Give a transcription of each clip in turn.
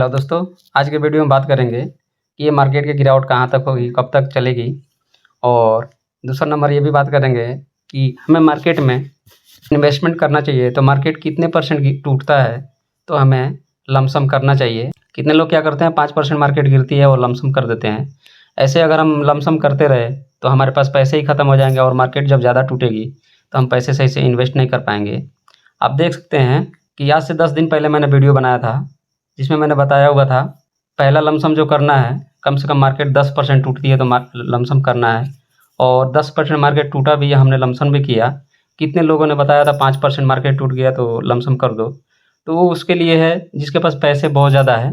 Hello दोस्तों, आज के वीडियो में बात करेंगे कि ये मार्केट की गिरावट कहाँ तक होगी, कब तक चलेगी। और दूसरा नंबर ये भी बात करेंगे कि हमें मार्केट में इन्वेस्टमेंट करना चाहिए तो मार्केट कितने परसेंट टूटता है तो हमें लमसम करना चाहिए। कितने लोग क्या करते हैं, 5% मार्केट गिरती है और लमसम कर देते हैं। ऐसे अगर हम लमसम करते रहे तो हमारे पास पैसे ही ख़त्म हो जाएंगे और मार्केट जब ज़्यादा टूटेगी तो हम पैसे सही से इन्वेस्ट नहीं कर पाएंगे। आप देख सकते हैं कि आज से 10 दिन पहले मैंने वीडियो बनाया था जिसमें मैंने बताया हुआ था पहला लमसम जो करना है, कम से कम मार्केट 10% टूटती है तो लमसम करना है। और 10% मार्केट टूटा भी है, हमने लमसम भी किया। कितने लोगों ने बताया था 5% मार्केट टूट गया तो लमसम कर दो। तो वो उसके लिए है जिसके पास पैसे बहुत ज़्यादा है,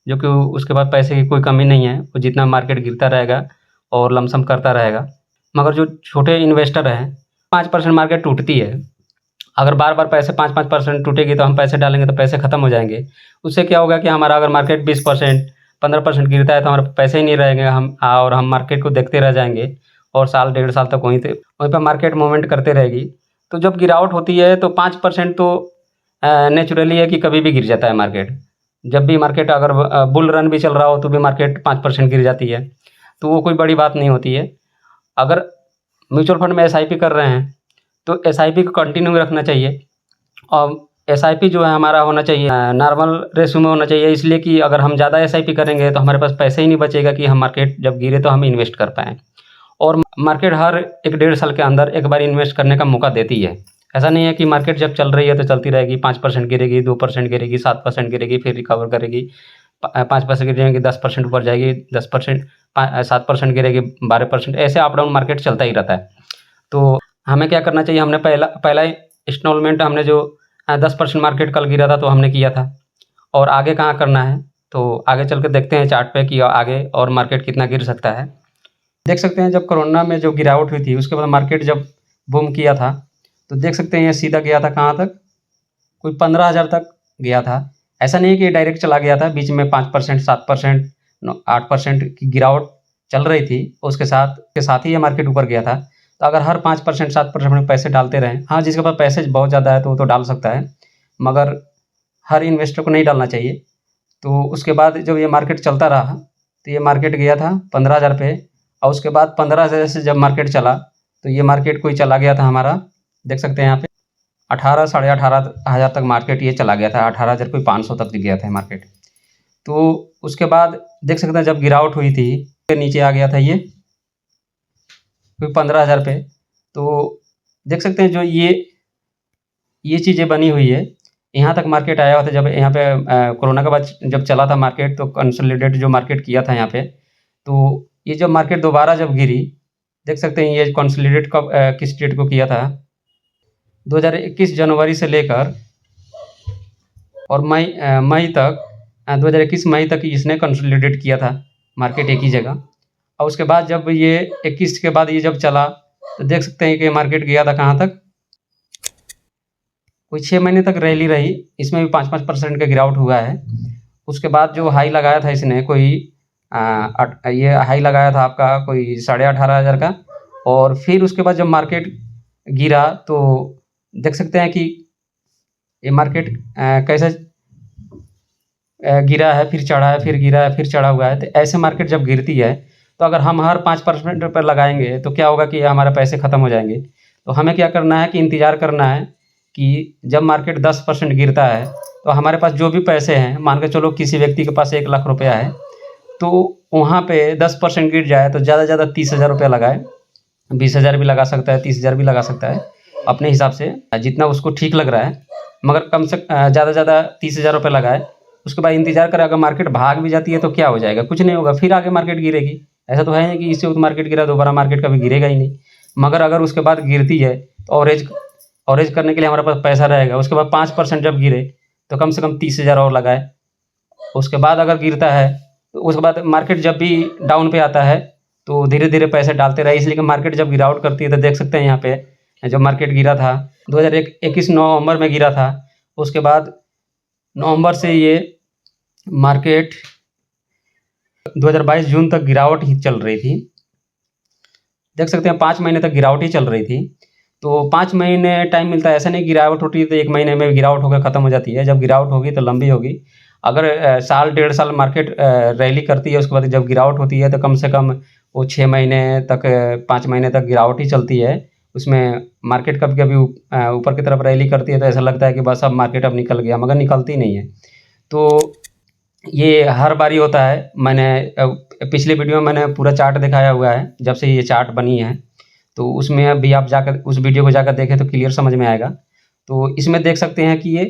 जो कि उसके पास पैसे की कोई कमी नहीं है, वो जितना मार्केट गिरता रहेगा और लमसम करता रहेगा। मगर जो छोटे इन्वेस्टर हैं, 5% मार्केट टूटती है, अगर बार-बार पैसे 5-5% टूटेगी तो हम पैसे डालेंगे तो पैसे ख़त्म हो जाएँगे। उससे क्या होगा कि हमारा अगर मार्केट 20% 15% गिरता है तो हमारे पैसे ही नहीं रहेंगे, हम मार्केट को देखते रह जाएँगे और साल डेढ़ साल तक वहीं पे मार्केट मूवमेंट करते रहेगी। तो जब गिरावट होती है तो 5% तो नेचुरली है कि कभी भी गिर जाता है मार्केट। जब भी मार्केट अगर बुल रन भी चल रहा हो तो भी मार्केट 5% गिर जाती है, तो वो कोई बड़ी बात नहीं होती है। अगर म्यूचुअल फंड में एसआईपी कर रहे हैं तो एसआईपी को कंटिन्यू रखना चाहिए। और एसआईपी जो है हमारा होना चाहिए नॉर्मल रेशियो में होना चाहिए, इसलिए कि अगर हम ज़्यादा एसआईपी करेंगे तो हमारे पास पैसे ही नहीं बचेगा कि हम मार्केट जब गिरे तो हम इन्वेस्ट कर पाएँ। और मार्केट हर 1 डेढ़ साल के अंदर एक बार इन्वेस्ट करने का मौका देती है। ऐसा नहीं है कि मार्केट जब चल रही है तो चलती रहेगी, 5% गिरेगी, 2% गिरेगी, 7% गिरेगी, फिर रिकवर करेगी। 5% गिरेगी, 10% ऊपर जाएगी, 10% 7% गिरेगी, 12%, ऐसे अप डाउन मार्केट चलता ही रहता है। तो हमें क्या करना चाहिए, हमने पहला इंस्टॉलमेंट हमने जो 10% मार्केट कल गिरा था तो हमने किया था। और आगे कहाँ करना है तो आगे चल के देखते हैं चार्ट पे कि आगे और मार्केट कितना गिर सकता है। देख सकते हैं जब कोरोना में जो गिरावट हुई थी उसके बाद मार्केट जब बूम किया था तो देख सकते हैं ये सीधा गया था कहाँ तक, कोई 15,000 तक गया था। ऐसा नहीं कि डायरेक्ट चला गया था, बीच में 5% 7% 8% की गिरावट चल रही थी, उसके साथ ही ये मार्केट ऊपर गया था। तो अगर हर 5% 7% में पैसे डालते रहें, हाँ जिसके पास पैसे बहुत ज़्यादा है तो वो तो डाल सकता है, मगर हर इन्वेस्टर को नहीं डालना चाहिए। तो उसके बाद जब ये मार्केट चलता रहा तो ये मार्केट गया था 15,000 पे, और उसके बाद 15,000 से जब मार्केट चला तो ये मार्केट कोई चला गया था हमारा, देख सकते हैं यहाँ पे 18 साढ़े 18,000 तक मार्केट ये चला गया था, 18,500 तक गया था मार्केट। तो उसके बाद देख सकते हैं जब गिरावट हुई थी नीचे आ गया था ये कोई 15,000 पे। तो देख सकते हैं जो ये चीज़ें बनी हुई है, यहाँ तक मार्केट आया हुआ था। जब यहाँ पे कोरोना के बाद जब चला था मार्केट तो कंसोलिडेट जो मार्केट किया था यहाँ पे, तो ये जब मार्केट दोबारा जब गिरी, देख सकते हैं ये कंसोलिडेट कब किस डेट को किया था, 2021 जनवरी से लेकर और मई तक 2021 मई तक इसने कंसोलिडेट किया था मार्केट एक ही जगह। और उसके बाद जब ये 21 के बाद ये जब चला तो देख सकते हैं कि मार्केट गया था कहाँ तक, कोई 6 महीने तक रैली रही, इसमें भी 5-5% का गिरावट हुआ है। उसके बाद जो हाई लगाया था इसने कोई ये हाई लगाया था आपका कोई 18,500 का, और फिर उसके बाद जब मार्केट गिरा तो देख सकते हैं कि ये मार्केट कैसे गिरा है, फिर चढ़ा है, फिर गिरा है, फिर चढ़ा हुआ है। तो ऐसे मार्केट जब गिरती है तो अगर हम हर 5% पर लगाएंगे तो क्या होगा कि हमारे पैसे ख़त्म हो जाएंगे। तो हमें क्या करना है कि इंतज़ार करना है कि जब मार्केट 10% गिरता है तो हमारे पास जो भी पैसे हैं, मान के चलो किसी व्यक्ति के पास 1 लाख रुपया है, तो वहाँ पे 10% गिर जाए तो ज़्यादा से ज़्यादा 30,000 रुपया लगाए, 20,000 भी लगा सकता है, 30,000 भी लगा सकता है अपने हिसाब से जितना उसको ठीक लग रहा है, मगर कम से ज़्यादा से ज़्यादा 30,000 रुपये लगाए। उसके बाद इंतज़ार करें, अगर मार्केट भाग भी जाती है तो क्या हो जाएगा, कुछ नहीं होगा, फिर आगे मार्केट गिरेगी। ऐसा तो है नहीं कि इससे मार्केट गिरा दोबारा मार्केट कभी गिरेगा ही नहीं। मगर अगर उसके बाद गिरती है तो ऑवरेज करने के लिए हमारे पास पैसा रहेगा। उसके बाद 5% जब गिरे तो कम से कम 30,000 और लगाए। उसके बाद अगर गिरता है तो उसके बाद मार्केट जब भी डाउन पे आता है तो धीरे धीरे पैसे डालते रहे, इसलिए कि मार्केट जब गिरावट करती है तो देख सकते हैं यहाँ पे जब मार्केट गिरा था 2021 नवंबर में गिरा था। उसके बाद नवंबर से ये मार्केट 2022 जून तक गिरावट ही चल रही थी, देख सकते हैं 5 महीने तक गिरावट ही चल रही थी। तो 5 महीने टाइम मिलता है, ऐसा नहीं गिरावट होती है तो 1 महीने में गिरावट होकर ख़त्म हो जाती है। जब गिरावट होगी तो लंबी होगी। अगर साल 1.5 साल मार्केट रैली करती है, उसके बाद जब गिरावट होती है तो कम से कम वो 6 महीने तक 5 महीने तक गिरावट ही चलती है। उसमें मार्केट कभी-कभी ऊपर की तरफ रैली करती है तो ऐसा लगता है कि बस अब मार्केट अब निकल गया, मगर निकलती नहीं है। तो ये हर बारी होता है। मैंने पिछले वीडियो में मैंने पूरा चार्ट दिखाया हुआ है, जब से ये चार्ट बनी है। तो उसमें अभी आप जाकर उस वीडियो को जाकर देखें तो क्लियर समझ में आएगा। तो इसमें देख सकते हैं कि ये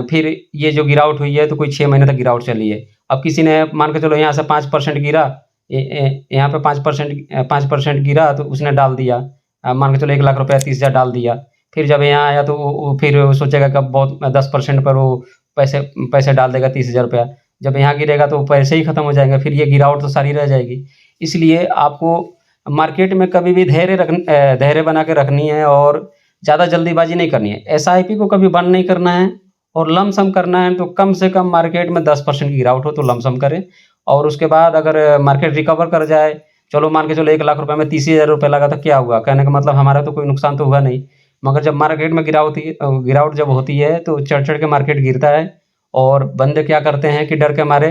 फिर ये जो गिरावट हुई है तो कोई 6 महीने तक गिरावट चली है। अब किसी ने मान के चलो यहाँ से 5% गिरा, यहाँ पे 5% गिरा तो उसने डाल दिया, मान के चलो 1 लाख रुपया 30,000 डाल दिया। फिर जब यहाँ आया तो वो फिर वो सोचेगा कि अब बहुत 10% पर वो पैसे डाल देगा 30,000 रुपया। जब यहाँ गिरेगा तो पैसे ही खत्म हो जाएंगे, फिर ये गिरावट तो सारी रह जाएगी। इसलिए आपको मार्केट में कभी भी धैर्य बना के रखनी है और ज़्यादा जल्दीबाजी नहीं करनी है। एसआईपी को कभी बंद नहीं करना है और लमसम करना है तो कम से कम मार्केट में 10% की गिरावट हो तो लमसम करें। और उसके बाद अगर मार्केट रिकवर कर जाए, चलो मान के चलो 1 लाख रुपये में 30,000 रुपये लगा तो क्या हुआ? कहने का मतलब हमारा तो कोई नुकसान तो हुआ नहीं। मगर जब मार्केट में गिरावट जब होती है तो चढ़ के मार्केट गिरता है और बंदे क्या करते हैं कि डर के मारे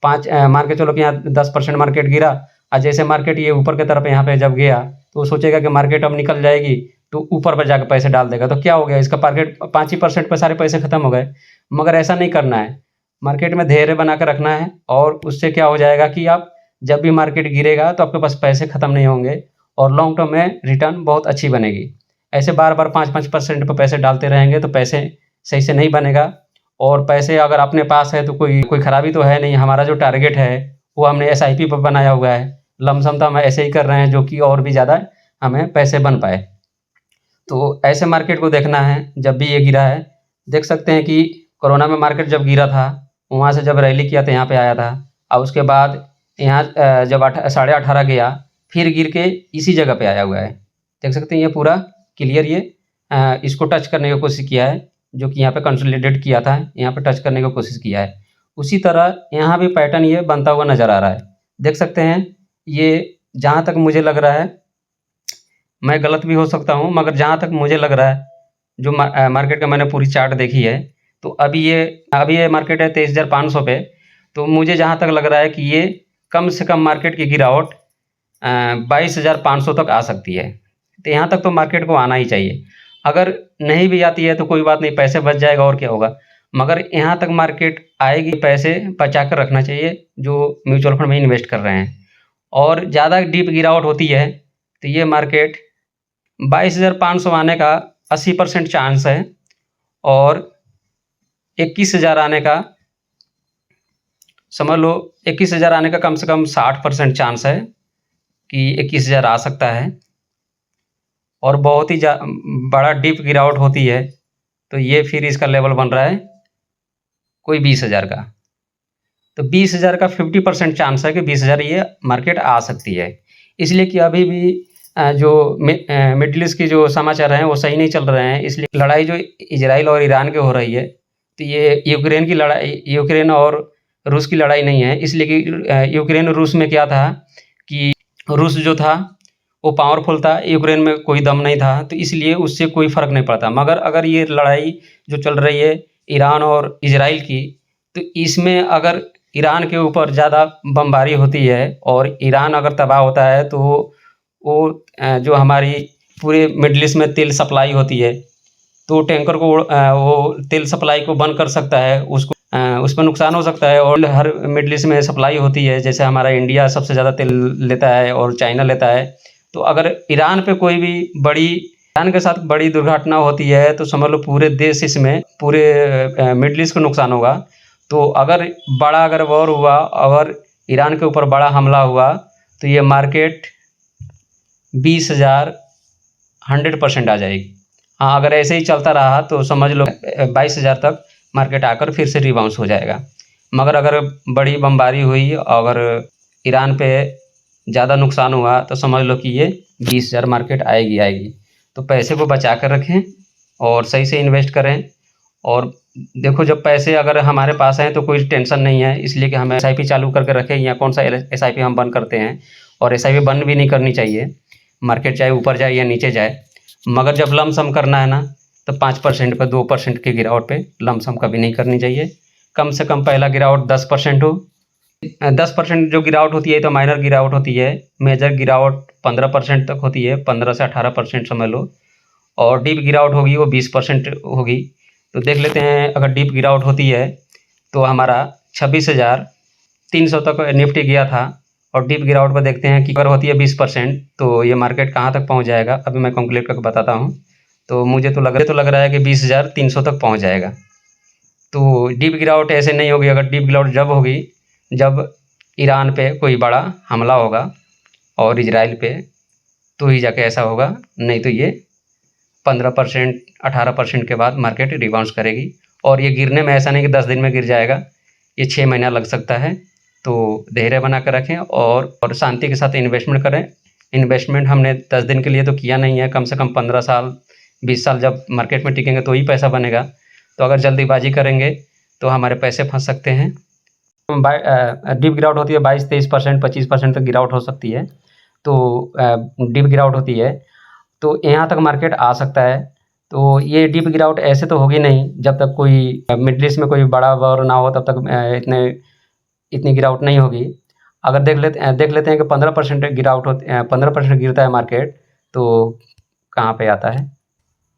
मान के चलो कि यहाँ 10% मार्केट गिरा और जैसे मार्केट ये ऊपर की तरफ यहाँ पे जब गया तो वो सोचेगा कि मार्केट अब निकल जाएगी तो ऊपर पर जाकर पैसे डाल देगा। तो क्या हो गया? इसका मार्केट 5% पे सारे पैसे खत्म हो गए। मगर ऐसा नहीं करना है, मार्केट में धैर्य बना कर रखना है और उससे क्या हो जाएगा कि आप जब भी मार्केट गिरेगा तो आपके पास पैसे खत्म नहीं होंगे और लॉन्ग टर्म में रिटर्न बहुत अच्छी बनेगी। ऐसे बार-बार 5-5% पे पैसे डालते रहेंगे तो पैसे सही से नहीं बनेगा। और पैसे अगर अपने पास है तो कोई खराबी तो है नहीं। हमारा जो टारगेट है वो हमने एसआईपी पर बनाया हुआ है। लमसम तो हम ऐसे ही कर रहे हैं जो कि और भी ज़्यादा हमें पैसे बन पाए। तो ऐसे मार्केट को देखना है जब भी ये गिरा है। देख सकते हैं कि कोरोना में मार्केट जब गिरा था, वहाँ से जब रैली किया तो यहाँ पे आया था और उसके बाद यहाँ जब 18.5 गया फिर गिर के इसी जगह पे आया हुआ है। देख सकते हैं ये पूरा क्लियर ये इसको टच करने की कोशिश किया है, जो कि यहाँ पे कंसोलिडेट किया था, यहाँ पे टच करने की कोशिश किया है। उसी तरह यहाँ भी पैटर्न ये बनता हुआ नज़र आ रहा है। देख सकते हैं ये, जहाँ तक मुझे लग रहा है, मैं गलत भी हो सकता हूँ, मगर जहाँ तक मुझे लग रहा है जो मार्केट का मैंने पूरी चार्ट देखी है तो अभी ये मार्केट है 23,500 पे। तो मुझे जहाँ तक लग रहा है कि ये कम से कम मार्केट की गिरावट 22,500 तक आ सकती है। तो यहाँ तक तो मार्केट को आना ही चाहिए। अगर नहीं भी आती है तो कोई बात नहीं, पैसे बच जाएगा और क्या होगा। मगर यहाँ तक मार्केट आएगी, पैसे बचा कर रखना चाहिए जो म्यूचुअल फंड में इन्वेस्ट कर रहे हैं। और ज़्यादा डीप गिरावट होती है तो ये मार्केट 22,500 आने का 80% चांस है और 21,000 आने का, समझ लो 21,000 आने का कम से कम 60% चांस है कि 21,000 आ सकता है। और बहुत ही बड़ा डीप गिरावट होती है तो ये फिर इसका लेवल बन रहा है कोई 20,000 का। तो 20,000 का 50% चांस है कि 20,000 ये मार्केट आ सकती है। इसलिए कि अभी भी जो मिडिल ईस्ट की जो समाचार हैं वो सही नहीं चल रहे हैं। इसलिए लड़ाई जो इजराइल और ईरान की हो रही है तो ये यूक्रेन और रूस की लड़ाई नहीं है। इसलिए कि यूक्रेन और रूस में क्या था कि रूस जो था वो पावरफुल था, यूक्रेन में कोई दम नहीं था, तो इसलिए उससे कोई फ़र्क नहीं पड़ता। मगर अगर ये लड़ाई जो चल रही है ईरान और इजराइल की, तो इसमें अगर ईरान के ऊपर ज़्यादा बमबारी होती है और ईरान अगर तबाह होता है तो वो जो हमारी पूरे मिडल ईस्ट में तेल सप्लाई होती है तो टैंकर को वो तेल सप्लाई को बंद कर सकता है, उसमें नुकसान हो सकता है। और हर मिडल ईस्ट में सप्लाई होती है, जैसे हमारा इंडिया सबसे ज़्यादा तेल लेता है और चाइना लेता है। तो अगर ईरान पे कोई भी ईरान के साथ बड़ी दुर्घटना होती है तो समझ लो पूरे देश इसमें पूरे मिडल ईस्ट को नुकसान होगा। तो अगर वॉर हुआ, अगर ईरान के ऊपर बड़ा हमला हुआ तो ये मार्केट 20,000 100% आ जाएगी। हाँ, अगर ऐसे ही चलता रहा तो समझ लो 22,000 तक मार्केट आकर फिर से रिबाउंस हो जाएगा। मगर अगर बड़ी बमबारी हुई, अगर ईरान पे ज़्यादा नुकसान हुआ तो समझ लो कि ये 20,000 मार्केट आएगी। तो पैसे को बचा कर रखें और सही से इन्वेस्ट करें। और देखो, जब पैसे अगर हमारे पास हैं तो कोई टेंशन नहीं है, इसलिए कि हमें एसआईपी चालू करके रखें या कौन सा एसआईपी हम बंद करते हैं। और एसआईपी बंद भी नहीं करनी चाहिए, मार्केट चाहे ऊपर जाए या नीचे जाए। मगर जब लमसम करना है ना तो 5% पे 2% की गिरावट पे लमसम कभी नहीं करनी चाहिए। कम से कम पहला गिरावट 10% हो। 10% जो गिरावट होती है तो माइनर गिरावट होती है। मेजर गिरावट 15% तक होती है, 15 से 18% समझ लो। और डीप गिरावट होगी वो 20% होगी। तो देख लेते हैं, अगर डीप गिरावट होती है तो हमारा 26,300 तक निफ्टी गया था, और डीप गिरावट पर देखते हैं कि अगर होती है 20%, तो ये मार्केट कहाँ तक पहुँच जाएगा। अभी मैं कैलकुलेट करके बताता हूँ। तो मुझे तो लग रहा है कि 20,300 तक पहुँच जाएगा। तो डीप गिरावट ऐसे नहीं होगी। अगर डीप गिरावट जब होगी जब ईरान पे कोई बड़ा हमला होगा और इजराइल पे, तो ही जाके ऐसा होगा। नहीं तो ये 15% 18% के बाद मार्केट रिबाउंस करेगी। और ये गिरने में ऐसा नहीं कि 10 दिन में गिर जाएगा, ये 6 महीना लग सकता है। तो धैर्य बना कर रखें और शांति के साथ इन्वेस्टमेंट करें। इन्वेस्टमेंट हमने 10 दिन के लिए तो किया नहीं है, कम से कम 15 साल 20 साल जब मार्केट में टिकेंगे तो ही पैसा बनेगा। तो अगर जल्दीबाजी करेंगे तो हमारे पैसे फंस सकते हैं। डीप गिरावट होती है 22-23%, 25% तक गिरावट हो सकती है। तो डीप गिरावट होती है तो यहाँ तक मार्केट आ सकता है। तो ये डीप गिरावट ऐसे तो होगी नहीं जब तक कोई मिडल ईस्ट में कोई बड़ा वॉर ना हो, तब तक इतनी गिरावट नहीं होगी। अगर देख लेते हैं कि 15% गिरावट 15% गिरता है मार्केट, तो कहाँ पे आता है।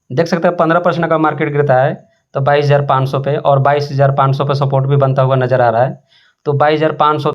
देख सकते हैं 15% का मार्केट गिरता है तो 22,500 पे, और 22,500 पे सपोर्ट भी बनता हुआ नज़र आ रहा है। तो 22,500